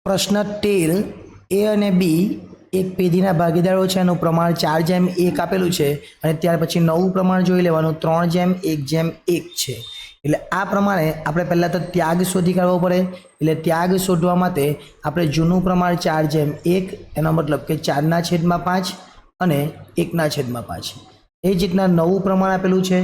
પ્રશ્ન 13 એ અને બી એક પેઢીના ભાગીદારો છે, એનું પ્રમાણ 4:1 આપેલું છે અને ત્યાર પછી નવું પ્રમાણ જોઈ લેવાનું 3:1:1 છે. એટલે આ પ્રમાણે આપણે પહેલાં તો ત્યાગ શોધી કાઢવો પડે. એટલે ત્યાગ શોધવા માટે આપણે જૂનું પ્રમાણ 4:1, એનો મતલબ કે 4/5 અને 1/5. એ જ રીતના નવું પ્રમાણ આપેલું છે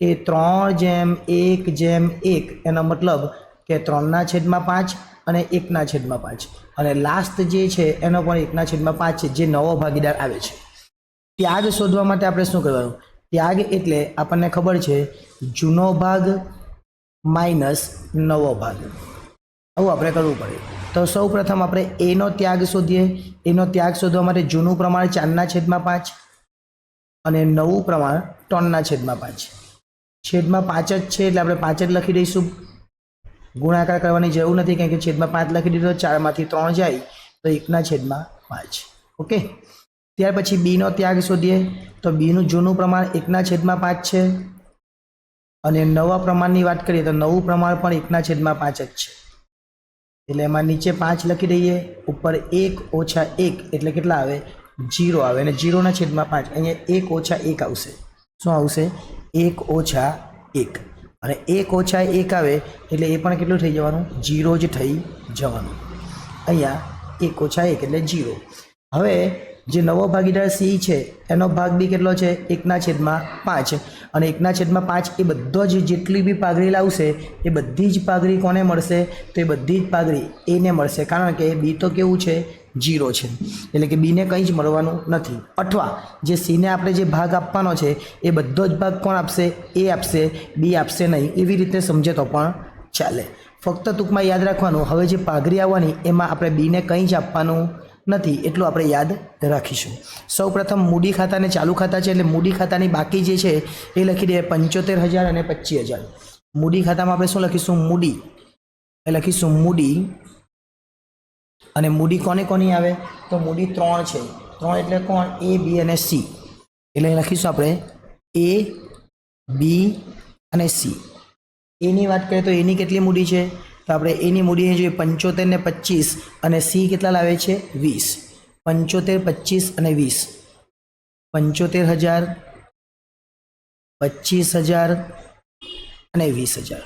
એ 3:1:1, એનો મતલબ કે 3/5 અને 1/5. અને લાસ્ટ જે છે એનો પણ 1/5 છે, જે નવો ભાગીદાર આવે છે. ત્યાગ શોધવા માટે આપણે શું કરવાનું? ત્યાગ એટલે આપણને ખબર છે જૂનો ભાગ માઇનસ નવો ભાગ, આવું આપણે કરવું પડે. તો સૌ પ્રથમ આપણે એનો ત્યાગ શોધીએ. એનો ત્યાગ શોધવા માટે જૂનું પ્રમાણ 4/5 અને નવું પ્રમાણ 3/5. છેદમાં 5 જ છે એટલે આપણે 5 જ લખી દઈશું. ગુણાકાર કરવાની જરૂર નથી, કારણ કે છેદમાં 5 લખી દીધો, 4માંથી 3 જાય તો 1/5. ઓકે. ત્યાર પછી બીનો ત્યાગ શોધીએ. તો બીનું જૂનું પ્રમાણ 1/5 છે અને નવા પ્રમાણની વાત કરીએ તો નવું પ્રમાણ પણ 1/5 જ છે. એટલે એમાં નીચે 5 લખી દઈએ, ઉપર 1 - 1 એટલે કેટલા આવે? 0 આવે. અને 0/5 અહીંયા 1 - 1 આવશે. શું આવશે? 1 - 1. અને 1 - 1 આવે એટલે એ પણ કેટલું થઈ જવાનું? 0 જ થઈ જવાનું. અહીંયા 1 - 1 એટલે 0. હવે જે નવો ભાગીદાર સી છે એનો ભાગ બી કેટલો છે? 1/5. અને 1/5 એ બધો જ જેટલી બી પાઘડી લાવશે એ બધી જ પાઘડી કોને મળશે? તો એ બધી જ પાઘડી એને મળશે, કારણ કે બી તો કેવું છે? 0 છે. એટલે કે બીને કંઈ જ મળવાનું નથી. અથવા જે સીને આપણે જે ભાગ આપવાનો છે એ બધો જ ભાગ કોણ આપશે? એ આપશે, બી આપશે નહીં. એવી રીતે સમજે તો પણ ચાલે. ફક્ત ટૂંકમાં યાદ રાખવાનું, હવે જે પાઘડી આવવાની એમાં આપણે બીને કંઈ જ આપવાનું નથી, એટલું આપણે યાદ રાખીશું. સૌ પ્રથમ મૂડી ખાતા અને ચાલુ ખાતા છે, એટલે મૂડી ખાતાની બાકી જે છે એ લખી દઈએ 75,000 અને 25,000. મૂડી ખાતામાં આપણે શું લખીશું? મૂડી. એ લખીશું મૂડી. અને મૂડી કોને કોની આવે? તો મૂડી 3 છે. 3 એટલે કોણ? એ, બી અને સી. એટલે લખીશું આપણે એ, બી અને સી. એની વાત કરીએ તો એની કેટલી મૂડી છે? તો આપણે એની મૂડી જોઈએ 75 ને 25, અને સી કેટલા લાવે છે? 20. 75, 25 અને 20. 75,000, 25,000 અને 20,000.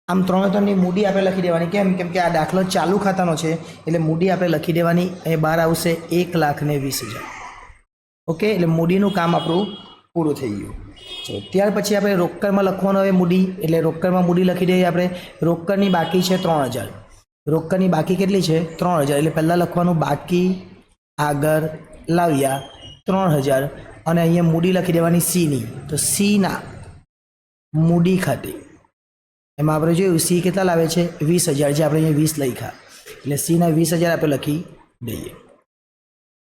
આમ 3 મૂડી આપણે લખી દેવાની. કેમ કે આ દાખલો ચાલુ ખાતાનો છે એટલે મૂડી આપણે લખી દેવાની. એ બહાર આવશે 1,20,000. ઓકે. એટલે મૂડીનું કામ આપણું પૂરું થઈ ગયું. ચલો ત્યાર પછી આપણે રોકડમાં લખવાનું હવે મૂડી. એટલે રોકડમાં મૂડી લખી દઈએ આપણે. રોકડની બાકી છે 3,000. રોકડની બાકી કેટલી છે? 3,000. એટલે પહેલાં લખવાનું બાકી, આગળ લાવ્યા 3,000, અને અહીંયા મૂડી લખી દેવાની સીની. તો સીના મૂડી ખાતે એમાં આપણે જોયું સી કેટલા લાવે છે? 20,000, જે આપણે અહીંયા 20 લખ્યા. એટલે સીના 20,000 આપણે લખી દઈએ.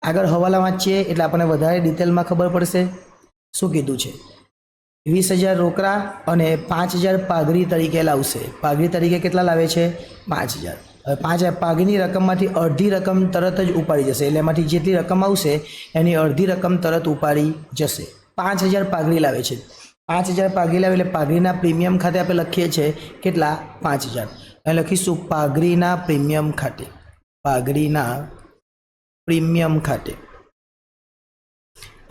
આગળ હવાલા વાંચીએ એટલે આપણને વધારે ડિટેલમાં ખબર પડશે. શું કીધું છે? 20,000 રોકડા અને 5,000 પાઘડી તરીકે લાવશે. પાઘડી તરીકે કેટલા લાવે છે? 5,000. હવે 5,000 પાઘડીની રકમમાંથી અડધી રકમ તરત જ ઉપાડી જશે. એટલે એમાંથી જેટલી રકમ આવશે એની અડધી રકમ તરત ઉપાડી જશે. 5,000 પાઘડી લાવે છે. 5,000 પાઘડી લાવે એટલે પાઘડીના પ્રીમિયમ ખાતે આપણે લખીએ છીએ કેટલા? 5,000. અહીં લખીશું પાઘડીના પ્રીમિયમ ખાતે. પાઘડીના પ્રીમિયમ ખાતે.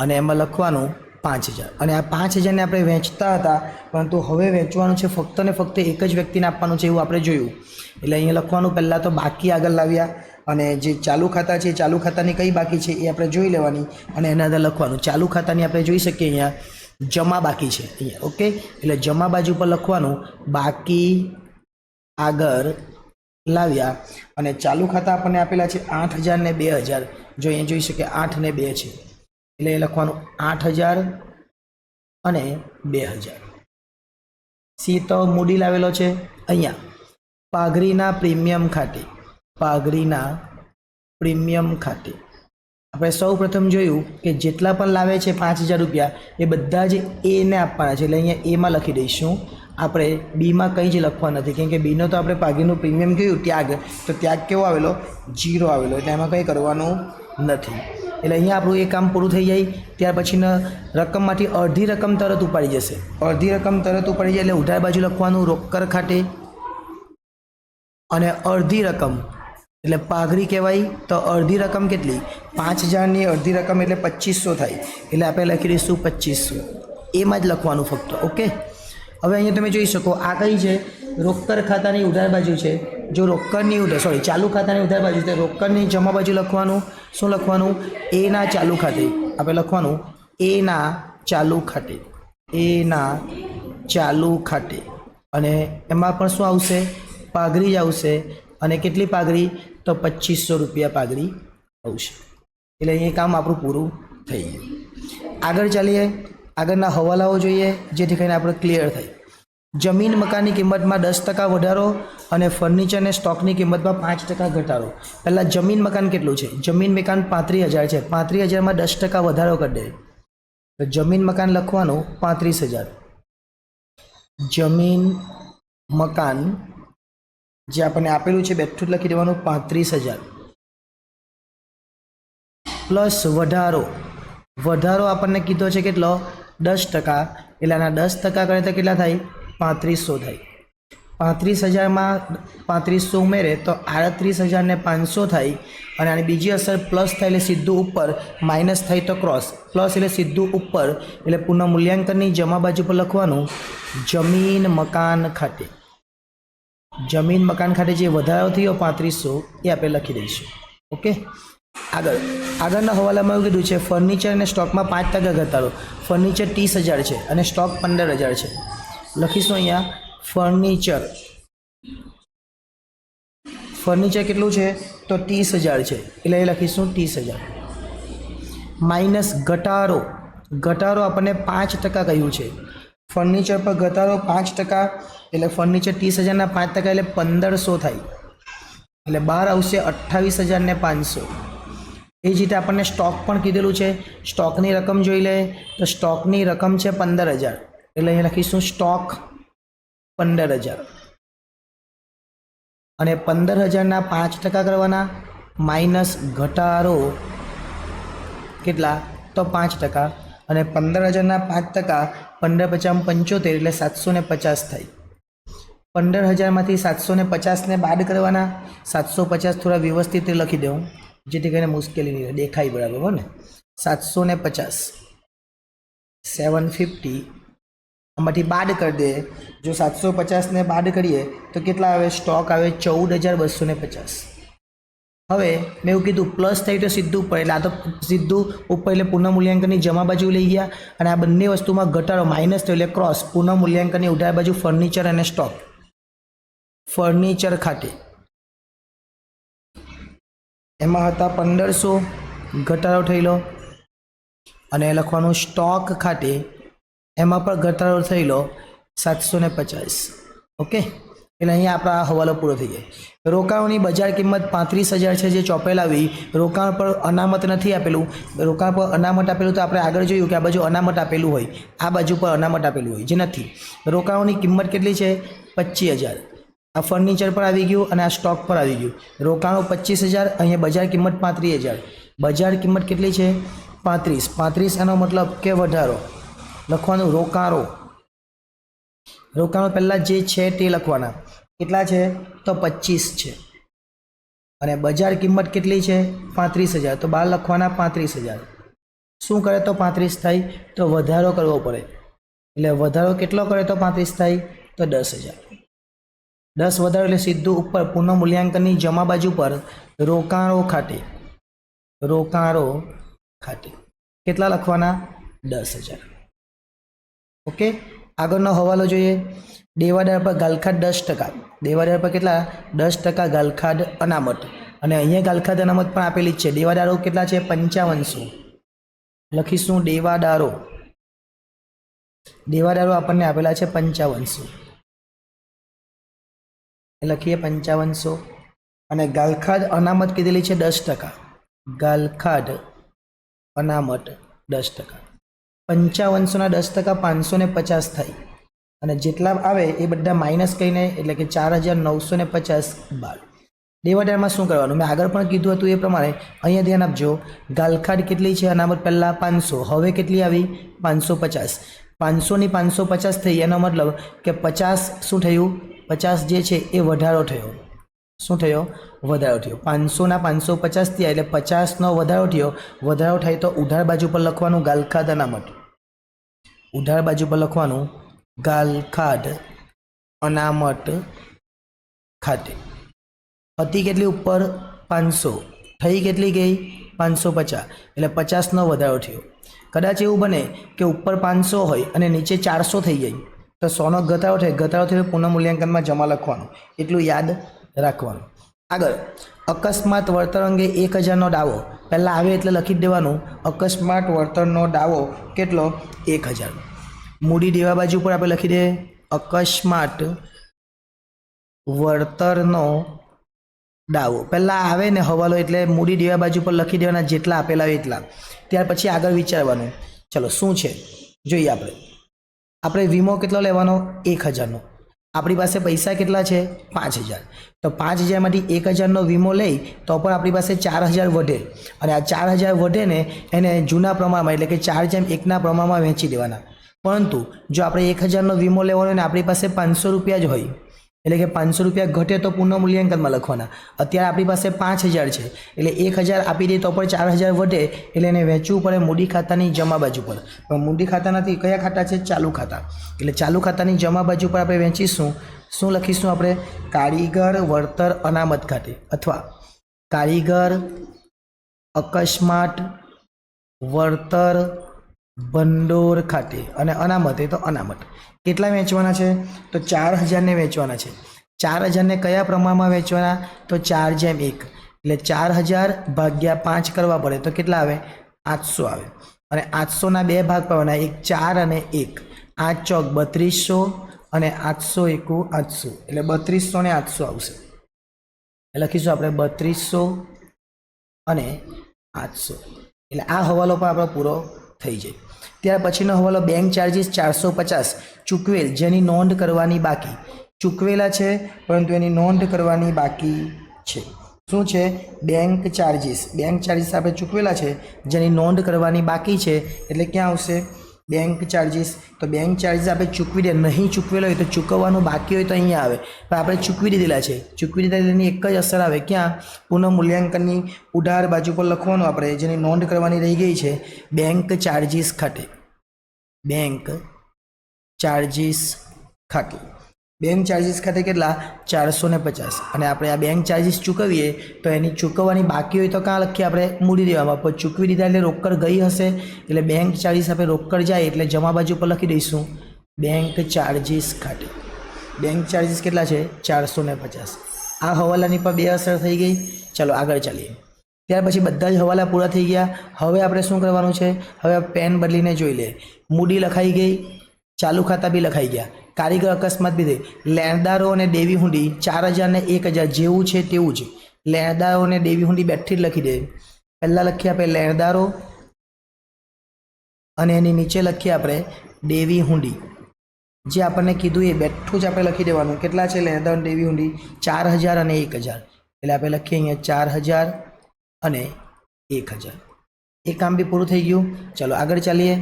અને એમાં લખવાનું 5,000. અને આ 5,000ને આપણે વેચતા હતા, પરંતુ હવે વેચવાનું છે ફક્ત ને ફક્ત એક જ વ્યક્તિને આપવાનું છે, એવું આપણે જોયું. એટલે અહીંયા લખવાનું પહેલાં તો બાકી આગળ લાવ્યા, અને જે ચાલુ ખાતા છે ચાલુ ખાતાની કઈ બાકી છે એ આપણે જોઈ લેવાની, અને એના અંદર લખવાનું. ચાલુ ખાતાની આપણે જોઈ શકીએ અહીંયા જમા બાકી છે અહીંયા. ઓકે. એટલે જમા બાજુ પર લખવાનું બાકી, આગળ લાવ્યા, અને ચાલુ ખાતા આપણને આપેલા છે 8,000 ને 2,000. જો અહીંયા જોઈ શકીએ 8 ને 2 છે, એટલે એ લખવાનું 8,000 અને 2,000. સી તો મૂડી લાવેલો છે અહીંયા પાઘડીના પ્રીમિયમ ખાતે. પાઘડીના પ્રીમિયમ ખાતે આપણે સૌ પ્રથમ જોયું કે જેટલા પણ લાવે છે 5,000 રૂપિયા એ બધા જ એને આપવાના છે. એટલે અહીંયા એમાં લખી દઈશું આપણે. બીમાં કંઈ જ લખવા નથી, કેમ કે બીનો તો આપણે પાઘડીનું પ્રીમિયમ કહ્યું ત્યાગ, તો ત્યાગ કેવો આવેલો? 0 આવેલો. એટલે એમાં કંઈ કરવાનું નથી. એટલે અહીંયા આપણું એ કામ પૂરું થઈ જાય. ત્યાર પછીના રકમમાંથી અડધી રકમ તરત ઉપાડી જશે. અડધી રકમ તરત ઉપાડી જાય એટલે ઉધાર બાજુ લખવાનું રોકડ ખાતે, અને અડધી રકમ એટલે પાઘડી કહેવાય. તો અડધી રકમ કેટલી? 5000ની અડધી રકમ એટલે 2500 થાય. એટલે આપણે લખી દઈશું 2500. એમાં જ લખવાનું ફક્ત. ઓકે. હવે અહીંયા તમે જોઈ શકો આ કઈ છે? રોકડ ખાતાની ઉધાર બાજુ છે. જો રોકડની ચાલુ ખાતાની ઉધાર બાજુ છે, રોકડની જમા બાજુ લખવાનું. શું લખવાનું? એના ચાલુ ખાતે. આપણે લખવાનું એના ચાલુ ખાતે. એના ચાલુ ખાતે. અને એમાં પણ શું આવશે? પાઘડી જ આવશે. અને કેટલી પાઘડી? તો 2500 રૂપિયા પાઘડી આવશે. એટલે અહીંયા કામ આપણું પૂરું થઈ ગયું. આગળ ચાલીએ. આગળના હવાલાઓ જોઈએ જેથી કરીને આપણે ક્લિયર થાય. જમીન મકાનની કિંમતમાં 10% વધારો અને ફર્નિચર અને સ્ટોકની કિંમતમાં 5% ઘટાડો. પહેલાં જમીન મકાન કેટલું છે? જમીન મકાન 35000 છે. 35000માં 10% વધારો કરી દે. તો જમીન મકાન લખવાનું 35000. જમીન મકાન જે આપણને આપેલું છે બેઠું લખી દેવાનું 35000 પ્લસ વધારો. વધારો આપણને કીધો છે કેટલો? 10%. એટલે આના 10% કરે તો કેટલા થાય? 3500 થાય. 35000માં 3500 ઉમેરે તો 38500 થાય. અને આની બીજી અસર પ્લસ થાય એટલે સીધું ઉપર, માઇનસ થાય તો ક્રોસ. પ્લસ એટલે સીધું ઉપર. એટલે પુનઃ મૂલ્યાંકનની જમા બાજુ પર લખવાનું જમીન મકાન ખાતે. જમીન મકાન ખાતે જે વધારો થયો 3500 એ આપણે લખી દઈશું. ઓકે. આગળના હવાલામાં એવું કીધું છે ફર્નિચર અને સ્ટોકમાં 5% ઘટાડો. ફર્નિચર 30000 છે અને સ્ટોક 15000 છે. લખીશું અહીંયા ફર્નિચર. ફર્નિચર કેટલું છે? તો 30000 છે. એટલે એ લખીશું 30000 માઇનસ ઘટાડો. ઘટાડો આપણને 5% કહ્યું છે. ફર્નિચર પર ઘટાડો 5%. એટલે ફર્નિચર 30000ના 5% એટલે 1500 થાય. એટલે બહાર આવશે 28500. એ જ રીતે આપણને સ્ટોક પણ કીધેલું છે. સ્ટોકની રકમ જોઈ લે તો સ્ટોકની રકમ છે 15000. એટલે અહીંયા લખીશું સ્ટોક 15000. અને 15000ના 5% કરવાના માઇનસ ઘટાડો કેટલા? તો 5%. અને 15000ના 5% 15×5 = 75 એટલે 750 થાય. 15000માંથી 750ને બાદ કરવાના. 750 થોડા વ્યવસ્થિત લખી દઉં જેથી કરીને મુશ્કેલી નહીં દેખાય બરાબર ને. 750 750 આમાંથી બાદ કરી દે. જો 750ને બાદ કરીએ તો કેટલા આવે? સ્ટોક આવે 14250. હવે મેં એવું કીધું પ્લસ થઈ તો સીધું ઉપર, એટલે આ તો સીધું ઉપર એટલે પુનઃ મૂલ્યાંકનની જમા બાજુ લઈ ગયા. અને આ બંને વસ્તુમાં ઘટાડો માઇનસ થયો એટલે ક્રોસ. પુનઃ મૂલ્યાંકનની ઉધાર બાજુ ફર્નિચર અને સ્ટોક. ફર્નિચર ખાતે એમાં હતા 1500, ઘટાડો થયેલો. અને લખવાનું સ્ટોક ખાતે એમાં પણ ઘટાડો થયેલો 750. ઓકે. એટલે અહીંયા આપણા હવાલો પૂરો થઈ જાય. રોકાણોની બજાર કિંમત 35000 છે જે ચોપેલ આવી. રોકાણ પર અનામત નથી આપેલું. રોકાણ પર અનામત આપેલું તો આપણે આગળ જોયું કે આ બાજુ અનામત આપેલું હોય, આ બાજુ પર અનામત આપેલું હોય, જે નથી. રોકાણોની કિંમત કેટલી છે? 25000. આ ફર્નિચર પર આવી ગયું અને આ સ્ટોક પર આવી ગયું. રોકાણો 25000, અહીંયા બજાર કિંમત 35000. બજાર કિંમત કેટલી છે? 35. એનો મતલબ કે વધારો. લખવાનું રોકાણો. રોકાણો પહેલાં જે છે તે લખવાના. કેટલા છે? તો 25 છે. અને બજાર કિંમત કેટલી છે? 35000. તો બહાર લખવાના 35000. શું કરે તો 35 થાય? તો વધારો કરવો પડે. એટલે વધારો કેટલો કરે તો 35 થાય? તો 10000. 10 વધારો એટલે સીધું ઉપર પુનઃ મૂલ્યાંકનની જમા બાજુ પર રોકાણો ખાતે. રોકાણો ખાતે કેટલા લખવાના? 10000. ઓકે. આગળનો હવાલો જોઈએ. દેવાદાર પર ગાલખાડ 10%. દેવાદાર પર કેટલા? 10% ગાલખાડ અનામત. અને અહીંયા ગાલખાડ અનામત પણ આપેલી જ છે. દેવાદારો કેટલા છે? 5500. લખીશું દેવાદારો. દેવાદારો આપણને આપેલા છે 5500. લખીએ 5500. અને ગાલખાડ અનામત કીધેલી છે 10%. ગાલખાડ અનામત 10%. 5500ના 10% 550 થાય. અને જેટલા આવે એ બધા માઇનસ કરીને એટલે કે 4950 બાદ. દેવાદારમાં શું કરવાનું? મેં આગળ પણ કીધું હતું એ પ્રમાણે અહીંયા ધ્યાન આપજો. ગાલખાડ કેટલી છે? અનામત પહેલાં 500, હવે કેટલી આવી? 550. 500ની 550 થઈ. એનો મતલબ કે 50 શું થયું? 50 જે છે એ વધારો થયો. શું થયો? વધારો થયો. 500 ના 550 થયા એટલે 50નો વધારો થયો. વધારો થાય તો ઉધાર બાજુ પર લખવાનું ગાલખાદ અનામત. ઉધાર બાજુ પર લખવાનું ગાલખાદ અનામત ખાતે. હતી કેટલી ઉપર? 500. થઈ કેટલી ગઈ? 550. એટલે 50નો વધારો થયો. કદાચ એવું બને કે ઉપર 500 હોય અને નીચે 400 થઈ જાય તો 100નો ઘટાડો થાય. ઘટાડો થયો પુનઃમૂલ્યાંકનમાં જમા લખવાનું. એટલું યાદ રાખવાનું. આગળ અકસ્માત વળતર અંગે 1000નો દાવો. પહેલાં આવે એટલે લખી જ દેવાનું. અકસ્માત વળતરનો દાવો કેટલો? 1000. મૂડી દેવા બાજુ પર આપણે લખી દઈએ અકસ્માત વળતરનો દાવો. પહેલાં આવે ને હવાલો એટલે મૂડી દેવા બાજુ પર લખી દેવાના જેટલા આપેલા હોય એટલા. ત્યાર પછી આગળ વિચારવાનું. ચલો શું છે જોઈએ. આપણે વીમો કેટલો લેવાનો? 1000નો. આપણી પાસે પૈસા કેટલા છે? 5000. તો 5000માંથી 1000નો વીમો લઈ તો પણ આપણી પાસે 4000 વધે. અને આ 4000 વધે ને એને જૂના પ્રમાણમાં એટલે કે 4:1ના પ્રમાણમાં વહેંચી દેવાના. પરંતુ જો આપણે 1000નો વીમો લેવાનો હોય ને આપણી પાસે 500 રૂપિયા જ હોય એટલે કે 500 રૂપિયા ઘટે તો પુનઃમૂલ્યાંકનમાં લખવાના. અત્યારે આપણી પાસે 5000 છે એટલે 1000 આપી દે તો પણ 4000 વધે એટલે એને વહેંચવું પડે મૂડી ખાતાની જમા બાજુ પર. પણ મૂડી ખાતા નથી. કયા ખાતા છે? ચાલુ ખાતા. એટલે ચાલુ ખાતાની જમા બાજુ પર આપણે વહેંચીશું. શું લખીશું આપણે? કારીગર વળતર અનામત ખાતે અથવા કારીગર અકસ્માત વળતર ભંડોળ ખાતે. અને અનામત એ તો અનામત. કેટલા વેચવાના છે? તો 4000ને વેચવાના છે. 4000ને કયા પ્રમાણમાં વેચવાના? તો 4:1. એટલે 4000 ભાગ્યા 5 કરવા પડે તો કેટલા આવે? 800 આવે. અને 800ના બે ભાગ પાડવાના, એક 4 અને 1. 8 ચોક 3200 અને 800 એકુ 800 એટલે 3200 ને 800 આવશે. લખીશું આપણે 3200 અને 800. એટલે આ હવાલો પણ આપણો પૂરો થઈ જાય. ત્યાર પછીનો હવાલો બેંક ચાર્જીસ 450 ચૂકવેલ જેની નોંધ કરવાની બાકી. ચૂકવેલા છે પરંતુ એની નોંધ કરવાની બાકી છે. શું છે? Bank charges. બેંક ચાર્જીસ આપણે ચૂકવેલા છે જેની નોંધ કરવાની બાકી છે એટલે ક્યાં આવશે? Bank charges. તો બેંક ચાર્જીસ આપણે ચૂકવી દે. નહીં ચૂકવેલો હોય તો ચૂકવવાનું બાકી હોય તો અહીંયા આવે. પણ આપણે ચૂકવી દીધેલા છે. ચૂકવી દીધેલા એની એક જ અસર આવે. ક્યાં? પુનઃમૂલ્યાંકનની ઉધાર બાજુ પર લખવાનું આપણે જેની નોંધ કરવાની રહી ગઈ છે બેંક ચાર્જીસ ખાતે. બેંક ચાર્જીસ ખાતે. બેંક ચાર્જીસ ખાતે કેટલા? 450. અને આપણે આ બેંક ચાર્જીસ ચૂકવીએ તો એની ચૂકવવાની બાકી હોય તો કાં લખીએ આપણે? મૂડી દેવામાં. પણ ચૂકવી દીધા એટલે રોકડ ગઈ હશે એટલે બેંક ચાર્જીસ આપણે રોકડ જાય એટલે જમા બાજુ પર લખી દઈશું બેંક ચાર્જીસ ખાતે. બેંક ચાર્જીસ કેટલા છે? 450. આ હવાલાની પર બે અસર થઈ ગઈ. ચલો આગળ ચાલીએ. ત્યાર પછી બધા જ હવાલા પૂરા થઈ ગયા. હવે આપણે શું કરવાનું છે? હવે પેન બદલીને જોઈ લે. મૂડી લખાઈ ગઈ, ચાલુ ખાતા બી લખાઈ ગયા, કારીગર અકસ્માત બી થઈ. લેણદારો અને દેવી હુંડી 4000 ને 1000 જેવું છે તેવું જ. લેણદારો અને દેવી હુંડી બેઠી જ લખી દે. પહેલાં લખીએ આપણે લેણદારો અને એની નીચે લખીએ આપણે દેવી હુંડી. જે આપણને કીધું એ બેઠું જ આપણે લખી દેવાનું. કેટલા છે લેણદારો અને દેવી હુંડી? 4000 અને 1000. એટલે આપણે લખીએ અહીંયા 4000 અને 1000. એ કામ બી પૂરું થઈ ગયું. ચલો આગળ ચાલીએ.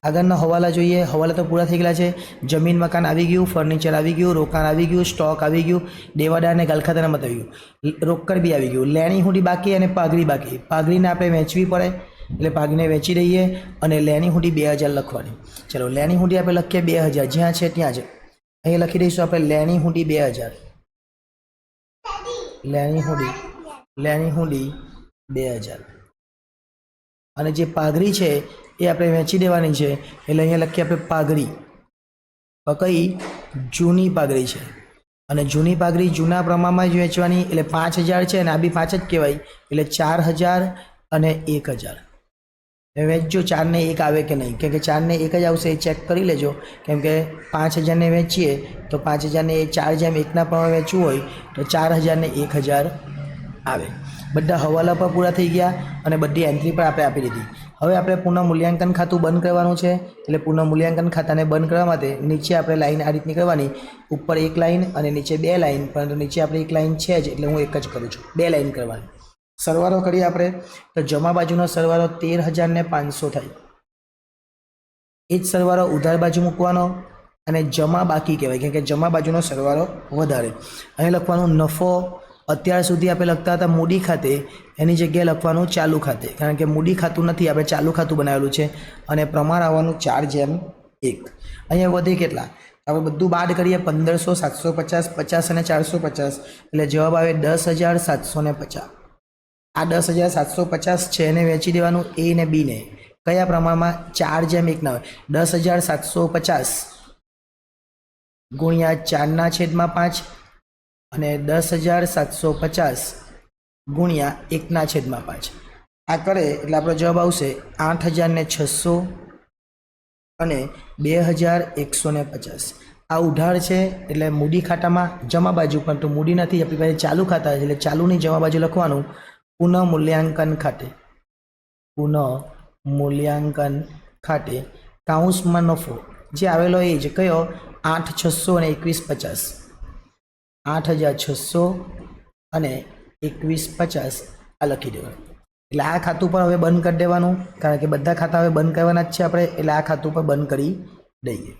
આગળના હવાલા જોઈએ. હવાલા તો પૂરા થઈ ગયેલા છે. જમીન મકાન આવી ગયું, ફર્નિચર આવી ગયું, રોકાણ આવી ગયું, સ્ટોક આવી ગયું, દેવાદાર અને ગાલખાત અનામત આવી ગયું, રોકડ બી આવી ગયું, લેણી હુંડી બાકી અને પાઘડી બાકી. પાઘડીને આપણે વેચવી પડે એટલે પાઘડીને વેચી દઈએ અને લેણી હુંડી 2000 લખવાની. ચલો લેણી હુંડી આપણે લખીએ 2000. જ્યાં છે ત્યાં જ અહીં લખી દઈશું આપણે લેણી હુંડી 2000. લેણી હુંડી 2000. અને જે પાઘડી છે એ આપણે વેચી દેવાની છે એટલે અહીંયા લખીએ આપણે પાઘડી. કઈ? જૂની પાઘડી છે. અને જૂની પાઘડી જૂના પ્રમાણમાં જ વેચવાની એટલે 5000 છે અને આ બી 5 જ કહેવાય એટલે 4000 અને 1000. વેચજો 4 ને 1 આવે કે નહીં, કેમ કે 4 ને 1 જ આવશે એ ચેક કરી લેજો. કેમ કે 5000 ને વેચીએ તો 5000 ને 4:1ના પ્રમાણે વેચવું હોય તો 4000 ને 1000 આવે. બધા હવાલા પર પૂરા થઈ ગયા અને બધી એન્ટ્રી પર આપણે આપી દીધી. હવે આપણે પુનઃમૂલ્યાંકન ખાતું બંધ કરવાનું છે. એટલે પુનઃમૂલ્યાંકન ખાતાને બંધ કરવા માટે નીચે આપણે લાઈન આ રીતની કરવાની. ઉપર એક લાઈન અને નીચે 2 લાઈન. પરંતુ નીચે આપણે એક લાઈન છે જ એટલે હું એક જ કરું છું. 2 લાઈન કરવાની. સરવાળો કરીએ આપણે તો જમા બાજુનો સરવાળો 13500 થાય. એ જ સરવાળો ઉધાર બાજુ મૂકવાનો અને જમા બાકી કહેવાય કેમ કે જમા બાજુનો સરવાળો વધારે. અહીં લખવાનું નફો અત્યાર સુધી આપણે લખતા હતા મૂડી ખાતે, એની જગ્યાએ લખવાનું ચાલુ ખાતે, કારણ કે મૂડી ખાતું નથી, આપણે ચાલુ ખાતું બનાવેલું છે અને પ્રમાણ આવવાનું 4:1. અહીંયા વધે કેટલા? આપણે બધું બાદ કરીએ 1500, 750, 50 અને 450, એટલે જવાબ આવે 10,750. આ 10,750 છે એને વેચી દેવાનું એ ને બી ને. કયા પ્રમાણમાં? 4:1 ના હોય. 10,750 ગુણ્યા 4/5 અને 10,750 ગુણ્યા 1/5. આ કરે એટલે આપણો જવાબ આવશે 8,600 અને 2,150. આ ઉધાર છે એટલે મૂડી ખાતામાં જમા બાજુ, પરંતુ મૂડી નથી, આપણી પાસે ચાલુ ખાતા છે એટલે ચાલુની જમા બાજુ લખવાનું પુનઃ મૂલ્યાંકન ખાતે. પુનઃ મૂલ્યાંકન ખાતે કાઉન્સમાં નફો જે આવેલો એ જ કયો? 8,600 અને 21,50. 8,600 અને 21,50 આ લખી દેવાનું. એટલે આ ખાતું પર હવે બંધ કરી દેવાનું, કારણ કે બધા ખાતા હવે બંધ કરવાના જ છે આપણે, એટલે આ ખાતું પર બંધ કરી દઈએ.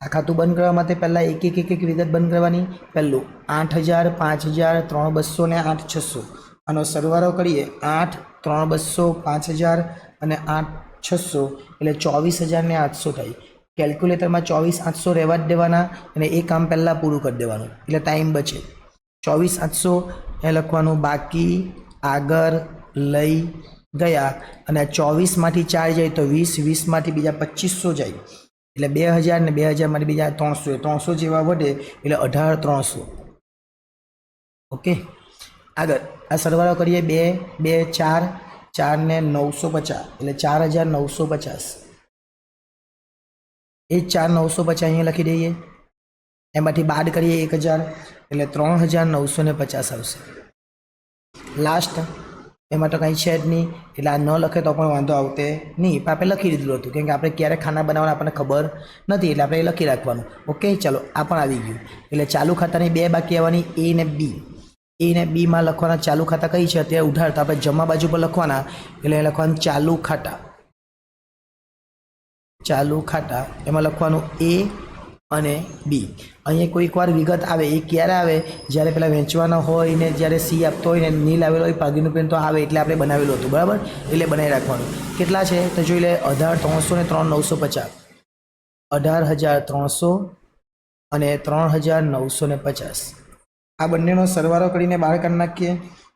આ ખાતું બંધ કરવા માટે પહેલાં એક વિગત બંધ કરવાની. પહેલું 8,000, 5,000, 3,200 ને 8,600. આનો સરવાળો કરીએ 8, 3,200, 5,000 અને 8,600 એટલે 24,800 થાય. કેલ્ક્યુલેટરમાં 24,800 રહેવા જ દેવાના અને એ કામ પહેલાં પૂરું કરી દેવાનું એટલે ટાઈમ બચે. 24,800 એ લખવાનું બાકી આગળ લઈ ગયા અને 24માંથી 4 જાય તો 20, 20માંથી બીજા 2,500 જાય એટલે 2,000 ને 2,000માંથી બીજા 300, 300 જેવા વધે એટલે 18,300. ઓકે, આગળ આ સરવાળો કરીએ 2, 2, 4, 4 ને 950 એટલે 4,950. એ 4,950 અહીંયા લખી દઈએ. એમાંથી બાદ કરીએ 1,000 એટલે 3,950 આવશે. લાસ્ટ એમાં તો કંઈ છે જ નહીં એટલે આ ન લખે તો પણ વાંધો આવતે નહીં, પણ આપણે લખી દીધું હતું, કેમ કે આપણે ક્યારે ખાના બનાવવાના આપણને ખબર નથી એટલે આપણે એ લખી રાખવાનું. ઓકે, ચલો આ પણ આવી ગયું. એટલે ચાલુ ખાતાની 2 બાકી આવવાની, એ ને બી. એ ને બીમાં લખવાના ચાલુ ખાતા કઈ છે? અત્યારે ઉધાર, તો આપણે જમા બાજુ પર લખવાના એટલે લખવાનું ચાલુ ખાતા. ચાલુ ખાતા એમાં લખવાનું એ અને બી. અહીંયા કોઈક વાર વિગત આવે, એ ક્યારે આવે? જ્યારે પેલા વેચવાના હોય ને જ્યારે સી આપતો હોય ને નીલ આવેલો હોય પાગીનું પેન તો આવે એટલે આપણે બનાવેલું હતું, બરાબર? એટલે બનાવી રાખવાનું. કેટલા છે તો જોઈ લે, 18,300 ને 3,950. 18,300 અને 3,950. આ બંનેનો સરવાળો કરીને બહાર કાઢી નાખીએ.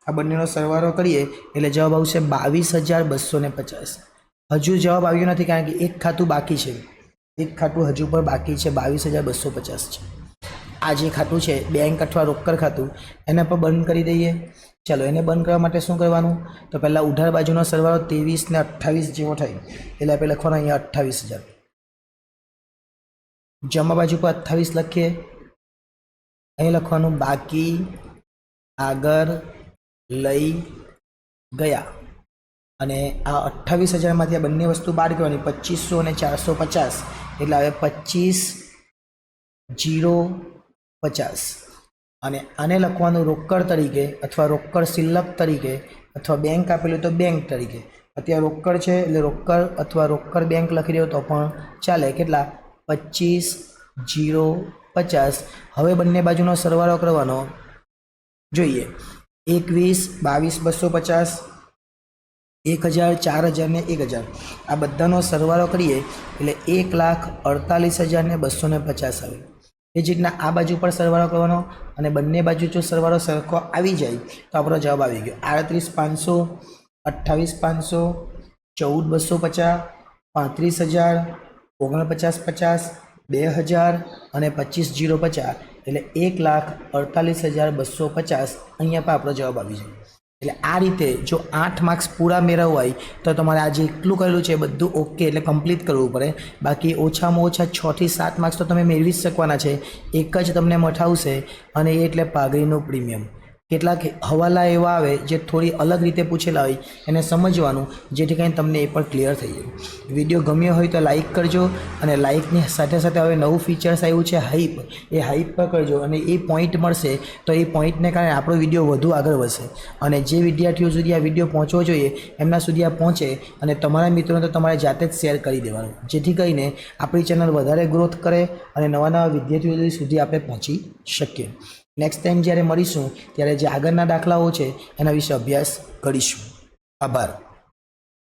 આ બંનેનો સરવાળો કરીએ એટલે જવાબ આવશે 22,250. હજુ જવાબ આવ્યો નથી કારણ કે એક ખાતું બાકી છે. એક ખાતું હજુ પણ બાકી છે, 22,250 છે. આ જે ખાતું છે બેંક અથવા રોકડ ખાતું, એને પણ બંધ કરી દઈએ. ચલો એને બંધ કરવા માટે શું કરવાનું? તો પહેલાં ઉધાર બાજુનો સરવાળો 23 ને 28 જેવો થાય એટલે આપણે લખવાનું અહીંયા 28,000. જમા બાજુ પર 28 લખીએ. અહીં લખવાનું બાકી આગળ લઈ ગયા અને આ 28,000માંથી આ બંને વસ્તુ બાદ કરવાની, 2,500 અને 450 એટલે હવે 25,050 અને આને લખવાનું રોકડ તરીકે અથવા રોકડ શિલ્લક તરીકે અથવા બેંક આપેલું તો બેંક તરીકે. અત્યારે રોકડ છે એટલે રોકડ અથવા રોકડ બેંક લખી દો તો પણ ચાલે. કેટલા? 25,050. હવે બંને બાજુનો સરવાળો કરવાનો. જોઈએ 21, 22,250, 1,000, 4,000 ને 1,000. આ બધાનો સરવાળો કરીએ એટલે 1,48,250 આવે. એ જ રીતના આ બાજુ પર સરવાળો કરવાનો અને બંને બાજુ જો સરવાળો સરખો આવી જાય તો આપણો જવાબ આવી ગયો. 38,500, 28,500, 14,250, 35,000, 49,50, 2,000 અને 25,050 એટલે 1,48,250 અહીંયા પર આપણો જવાબ આવી જાય. એટલે આ રીતે જો 8 માર્ક્સ પૂરા મેળવવા હોય તો તમારે આ જે એટલું કરેલું છે બધું ઓકે એટલે કમ્પ્લીટ કરવું પડે. બાકી ઓછામાં ઓછા 6 થી 7 માર્ક્સ તો તમે મેળવી જ શકવાના છે. એક જ તમને મઠાવશે અને એ એટલે પાઘડીનું પ્રીમિયમ. કેટલાક હવાલા એવા આવે જે થોડી અલગ રીતે પૂછેલા હોય એને સમજવાનું, જેથી કરીને તમને એ પણ ક્લિયર થઈ જાય. વિડીયો ગમ્યો હોય તો લાઇક કરજો અને લાઇકની સાથે સાથે હવે નવું ફીચર્સ આવ્યું છે હાઈપ, એ હાઈપ પર કરજો અને એ પોઈન્ટ મળશે તો એ પોઈન્ટને કારણે આપણો વિડીયો વધુ આગળ વધશે અને જે વિદ્યાર્થીઓ સુધી આ વિડીયો પહોંચવો જોઈએ એમના સુધી આ પહોંચે અને તમારા મિત્રોને તો તમારે જાતે જ શેર કરી દેવાનું, જેથી કરીને આપણી ચેનલ વધારે ગ્રોથ કરે અને નવા નવા વિદ્યાર્થીઓ સુધી આપણે પહોંચી શકીએ. નેક્સ્ટ ટાઈમ જ્યારે મળીશું ત્યારે જે આગળના દાખલાઓ છે એના વિશે અભ્યાસ કરીશું. આભાર.